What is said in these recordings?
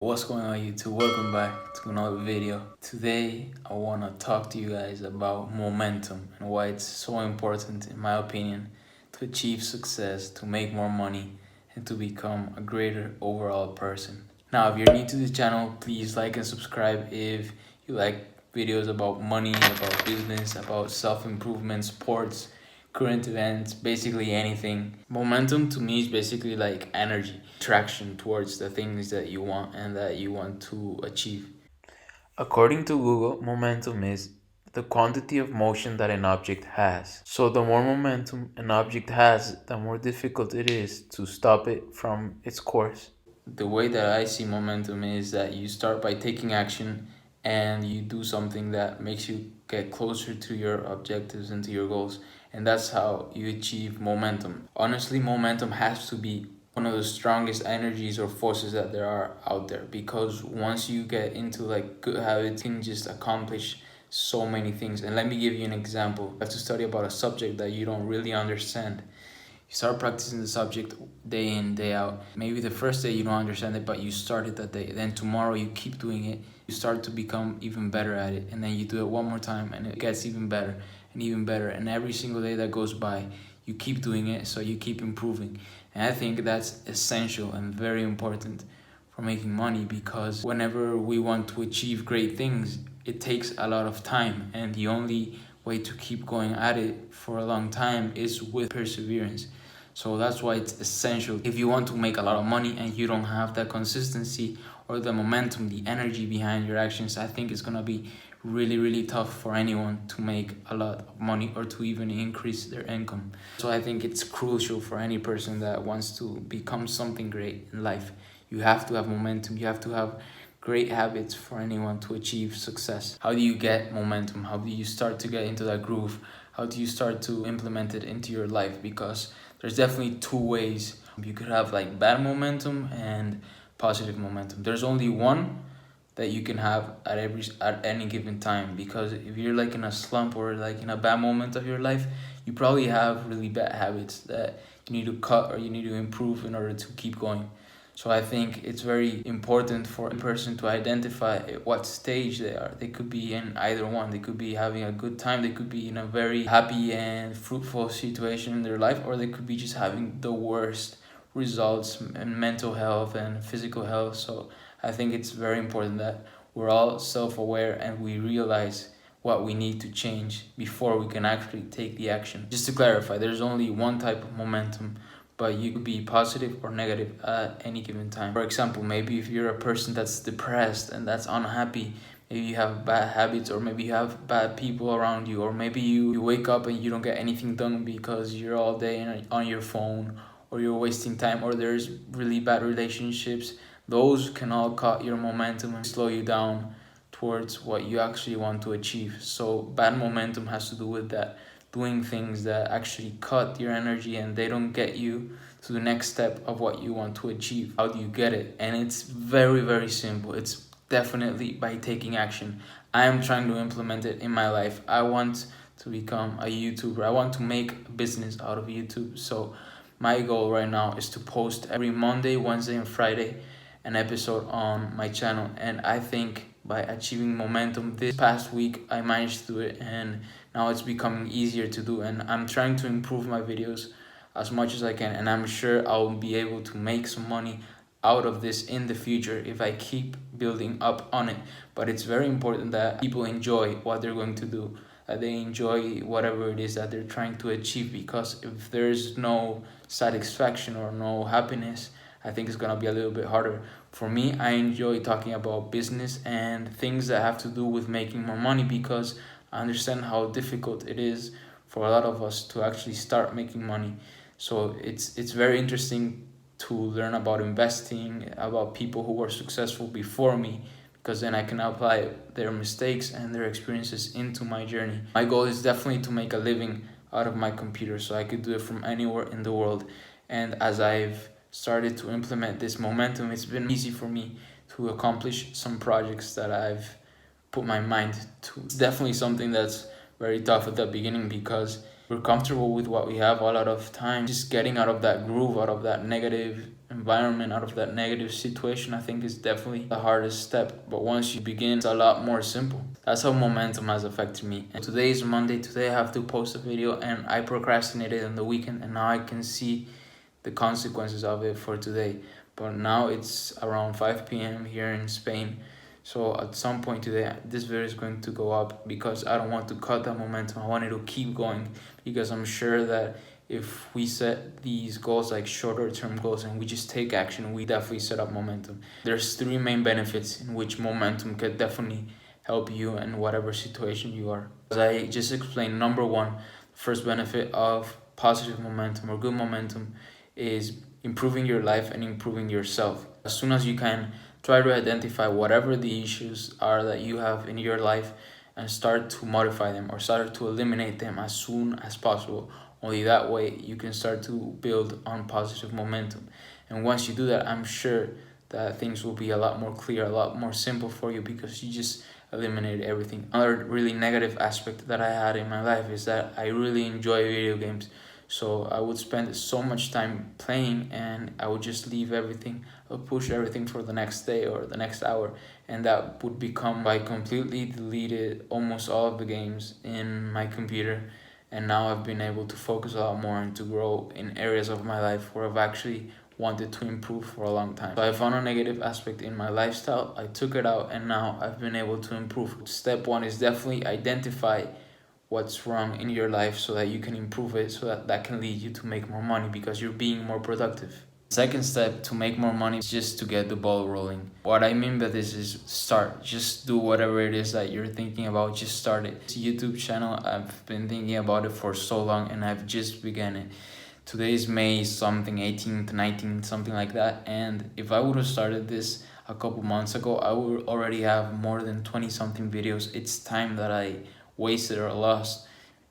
What's going on YouTube? Welcome back to another video. Today I want to talk to you guys about momentum and why it's so important in my opinion to achieve success, to make more money and to become a greater overall person. Now if you're new to the channel, please like and subscribe if you like videos about money, about business, about self-improvement, sports, current events, basically anything. Momentum to me is basically like energy, traction towards the things that you want and that you want to achieve. According to Google, momentum is the quantity of motion that an object has. So the more momentum an object has, the more difficult it is to stop it from its course. The way that I see momentum is that you start by taking action and you do something that makes you get closer to your objectives and to your goals. And that's how you achieve momentum. Honestly, momentum has to be one of the strongest energies or forces that there are out there, because once you get into like good habits, you can just accomplish so many things. And let me give you an example. You have to study about a subject that you don't really understand. You start practicing the subject day in, day out. Maybe the first day you don't understand it, but you started that day. Then tomorrow you keep doing it. You start to become even better at it. And then you do it one more time and it gets even better and even better. And every single day that goes by, you keep doing it, so you keep improving. And I think that's essential and very important for making money, because whenever we want to achieve great things, it takes a lot of time. And the only way to keep going at it for a long time is with perseverance. So that's why it's essential. If you want to make a lot of money and you don't have that consistency or the momentum, the energy behind your actions, I think it's gonna be really tough for anyone to make a lot of money or to even increase their income. So I think it's crucial for any person that wants to become something great in life. You have to have momentum, you have to have great habits for anyone to achieve success. How do you get momentum? How do you start to get into that groove? How do you start to implement it into your life? Because there's definitely two ways. You could have like bad momentum and positive momentum. There's only one that you can have at any given time, because if you're like in a slump or like in a bad moment of your life, you probably have really bad habits that you need to cut or you need to improve in order to keep going. So I think it's very important for a person to identify what stage they are. They could be in either one. They could be having a good time. They could be in a very happy and fruitful situation in their life, or they could be just having the worst results in mental health and physical health. So I think it's very important that we're all self-aware and we realize what we need to change before we can actually take the action. Just to clarify, there's only one type of momentum, but you could be positive or negative at any given time. For example, maybe if you're a person that's depressed and that's unhappy, maybe you have bad habits, or maybe you have bad people around you, or maybe you wake up and you don't get anything done because you're all day on your phone, or you're wasting time, or there's really bad relationships. Those can all cut your momentum and slow you down towards what you actually want to achieve. So bad momentum has to do with that, doing things that actually cut your energy and they don't get you to the next step of what you want to achieve. How do you get it? And it's very simple. It's definitely by taking action. I am trying to implement it in my life. I want to become a YouTuber. I want to make a business out of YouTube. So my goal right now is to post every Monday, Wednesday, and Friday an episode on my channel. And I think by achieving momentum this past week, I managed to do it, and now it's becoming easier to do. And I'm trying to improve my videos as much as I can, and I'm sure I'll be able to make some money out of this in the future if I keep building up on it. But it's very important that people enjoy what they're going to do, that they enjoy whatever it is that they're trying to achieve, because if there's no satisfaction or no happiness, I think it's gonna be a little bit harder. For me, I enjoy talking about business and things that have to do with making more money, because I understand how difficult it is for a lot of us to actually start making money. So it's very interesting to learn about investing, about people who were successful before me, because then I can apply their mistakes and their experiences into my journey. My goal is definitely to make a living out of my computer, so I could do it from anywhere in the world. And as I've started to implement this momentum, it's been easy for me to accomplish some projects that I've put my mind to. It's definitely something that's very tough at the beginning, because we're comfortable with what we have a lot of time. Just getting out of that groove, out of that negative environment, out of that negative situation, I think is definitely the hardest step. But once you begin, it's a lot more simple. That's how momentum has affected me. And today is Monday. Today I have to post a video, and I procrastinated on the weekend, and now I can see the consequences of it for today. But now it's around 5 p.m. here in Spain. So at some point today, this video is going to go up because I don't want to cut that momentum. I want it to keep going, because I'm sure that if we set these goals, like shorter term goals, and we just take action, we definitely set up momentum. There's three main benefits in which momentum could definitely help you in whatever situation you are. As I just explained, number one, first benefit of positive momentum or good momentum is improving your life and improving yourself. As soon as you can, try to identify whatever the issues are that you have in your life and start to modify them or start to eliminate them as soon as possible. Only that way you can start to build on positive momentum. And once you do that, I'm sure that things will be a lot more clear, a lot more simple for you, because you just eliminated everything. Another really negative aspect that I had in my life is that I really enjoy video games. So I would spend so much time playing, and I would just leave everything, I would push everything for the next day or the next hour, and that would become, I completely deleted almost all of the games in my computer. And now I've been able to focus a lot more and to grow in areas of my life where I've actually wanted to improve for a long time. So I found a negative aspect in my lifestyle, I took it out, and now I've been able to improve. Step one is definitely identify what's wrong in your life so that you can improve it, so that can lead you to make more money because you're being more productive. Second step to make more money is just to get the ball rolling. What I mean by this is start. Just do whatever it is that you're thinking about, just start it. This YouTube channel, I've been thinking about it for so long, and I've just begun it. Today is May something, 18th, 19th, something like that. And if I would have started this a couple months ago, I would already have more than 20 something videos. It's time that I wasted or lost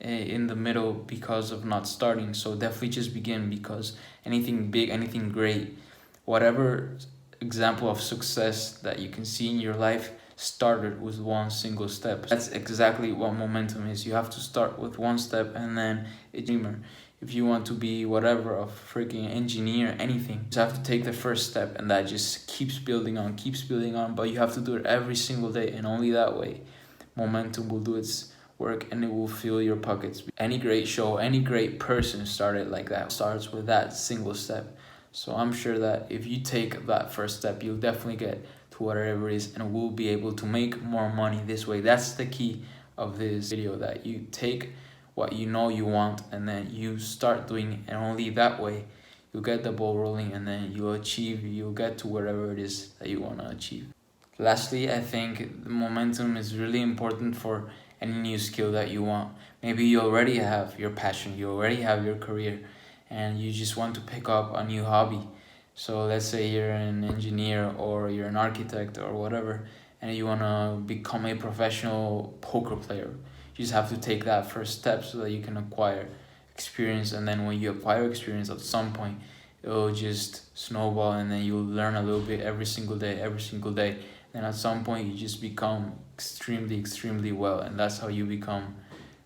in the middle because of not starting. So definitely just begin, because anything big, anything great, whatever example of success that you can see in your life started with one single step. That's exactly what momentum is. You have to start with one step, and then it's dreamer. If you want to be whatever, a freaking engineer, anything, you just have to take the first step, and that just keeps building on, but you have to do it every single day, and only that way momentum will do its work and it will fill your pockets. Any great show, any great person started like that, starts with that single step. So I'm sure that if you take that first step, you'll definitely get to whatever it is, and will be able to make more money this way. That's the key of this video, that you take what you know you want and then you start doing it, and only that way you'll get the ball rolling, and then you'll get to wherever it is that you want to achieve. Lastly, I think the momentum is really important for any new skill that you want. Maybe you already have your passion, you already have your career, and you just want to pick up a new hobby. So let's say you're an engineer or you're an architect or whatever, and you want to become a professional poker player. You just have to take that first step so that you can acquire experience, and then when you acquire experience, at some point it'll just snowball, and then you'll learn a little bit every single day. And at some point you just become extremely well, and that's how you become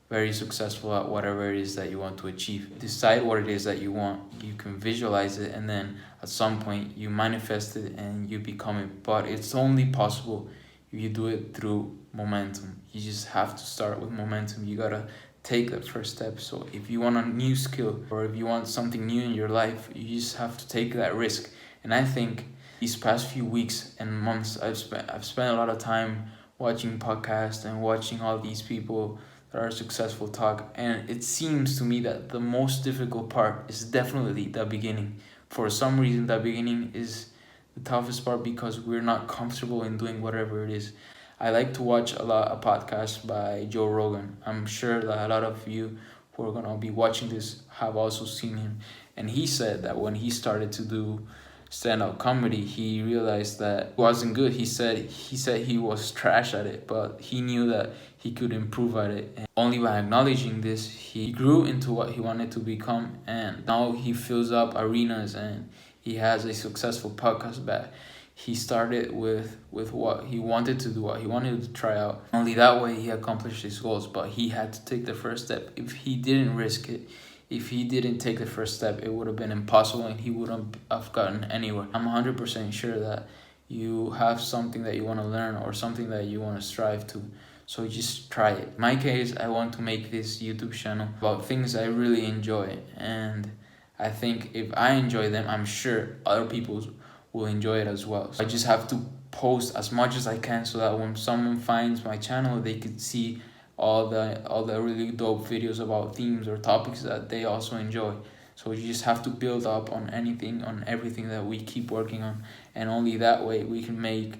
very successful at whatever it is that you want to achieve. Decide what it is that you want, you can visualize it, and then at some point you manifest it and you become it. But it's only possible if you do it through momentum. You just have to start with momentum. You gotta take that first step. So if you want a new skill, or if you want something new in your life, you just have to take that risk. And I think these past few weeks and months, I've spent a lot of time watching podcasts and watching all these people that are successful talk, and it seems to me that the most difficult part is definitely the beginning. For some reason, the beginning is the toughest part, because we're not comfortable in doing whatever it is. I like to watch a lot of podcasts by Joe Rogan. I'm sure that a lot of you who are gonna be watching this have also seen him, and he said that when he started to do stand-up comedy, he realized that it wasn't good. He said he was trash at it, but he knew that he could improve at it, and only by acknowledging this, he grew into what he wanted to become, and now he fills up arenas and he has a successful podcast back. He started with what he wanted to do, what he wanted to try out. Only that way he accomplished his goals, but he had to take the first step. If he didn't risk it, If he didn't take the first step, it would have been impossible and he wouldn't have gotten anywhere. I'm 100% sure that you have something that you want to learn or something that you want to strive to. So just try it. In my case, I want to make this YouTube channel about things I really enjoy. And I think if I enjoy them, I'm sure other people will enjoy it as well. So I just have to post as much as I can so that when someone finds my channel, they could see all the really dope videos about themes or topics that they also enjoy. So you just have to build up on everything that we keep working on, and only that way we can make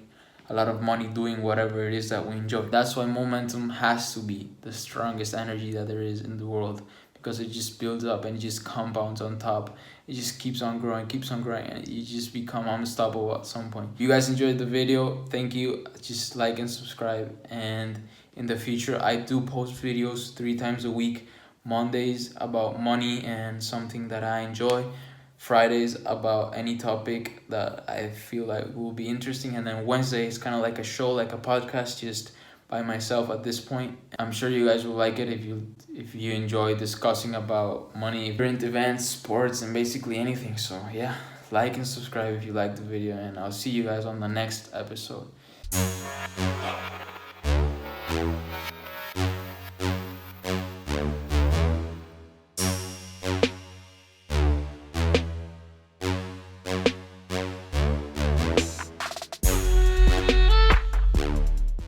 a lot of money doing whatever it is that we enjoy. That's why momentum has to be the strongest energy that there is in the world, because it just builds up and it just compounds on top. It just keeps on growing, and you just become unstoppable at some point. If you guys enjoyed the video, thank you. Just like and subscribe. And in the future, I do post videos 3 times a week. Mondays about money and something that I enjoy. Fridays about any topic that I feel like will be interesting. And then Wednesday is kind of like a show, like a podcast, just by myself at this point. I'm sure you guys will like it if you enjoy discussing about money, current events, sports, and basically anything. So yeah, like and subscribe if you like the video, and I'll see you guys on the next episode.